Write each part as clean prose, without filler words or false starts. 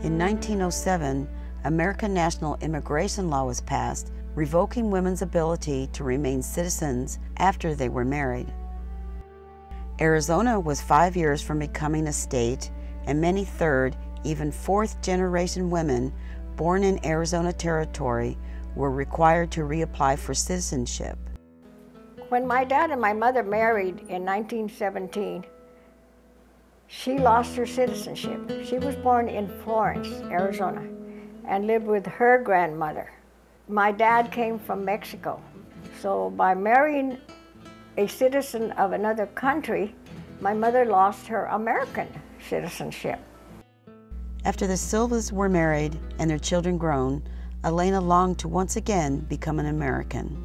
In 1907, American national immigration law was passed, revoking women's ability to remain citizens after they were married. Arizona was 5 years from becoming a state, and many third, even fourth-generation women born in Arizona Territory were required to reapply for citizenship. When my dad and my mother married in 1917, she lost her citizenship. She was born in Florence, Arizona, and lived with her grandmother. My dad came from Mexico, so by marrying a citizen of another country, my mother lost her American citizenship. After the Silvas were married and their children grown, Elena longed to once again become an American.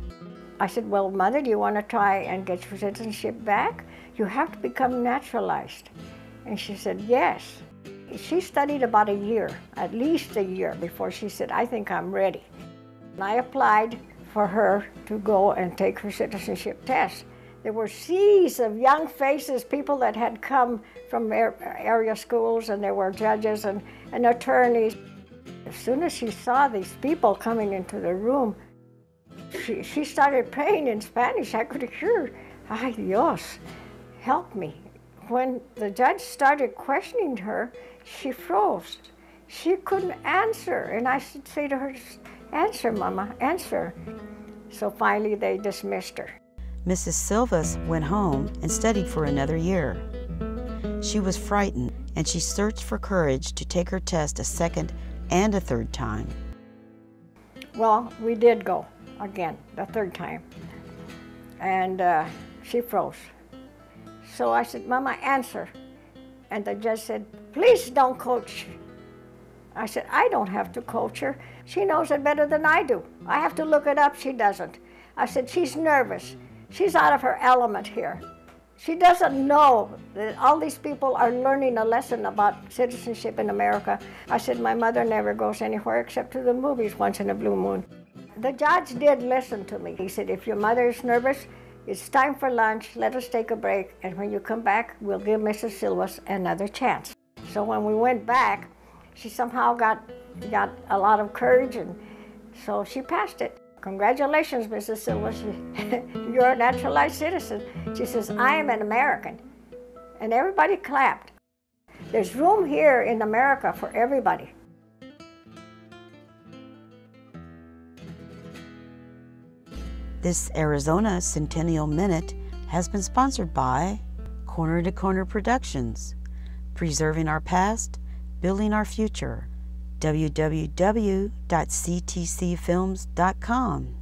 I said, well, Mother, do you want to try and get your citizenship back? You have to become naturalized. And she said, yes. She studied about a year, at least a year, before she said, I think I'm ready. And I applied for her to go and take her citizenship test. There were seas of young faces, people that had come from area schools, and there were judges and attorneys. As soon as she saw these people coming into the room, she started praying in Spanish. I could hear, ay Dios, help me. When the judge started questioning her, she froze. She couldn't answer, and I should say to her, answer, Mama, answer. So finally they dismissed her. Mrs. Silvas went home and studied for another year. She was frightened, and she searched for courage to take her test a second and a third time. Well, we did go again, the third time, and she froze. So I said, Mama, answer. And the judge said, please don't coach. I said, I don't have to coach her. She knows it better than I do. I have to look it up, she doesn't. I said, she's nervous. She's out of her element here. She doesn't know that all these people are learning a lesson about citizenship in America. I said, my mother never goes anywhere except to the movies once in a blue moon. The judge did listen to me. He said, if your mother is nervous, it's time for lunch, let us take a break, and when you come back, we'll give Mrs. Silvas another chance. So when we went back, she somehow got a lot of courage, and so she passed it. Congratulations, Mrs. Silvas, you're a naturalized citizen. She says, I am an American. And everybody clapped. There's room here in America for everybody. This Arizona Centennial Minute has been sponsored by Corner to Corner Productions, preserving our past, building our future, www.ctcfilms.com.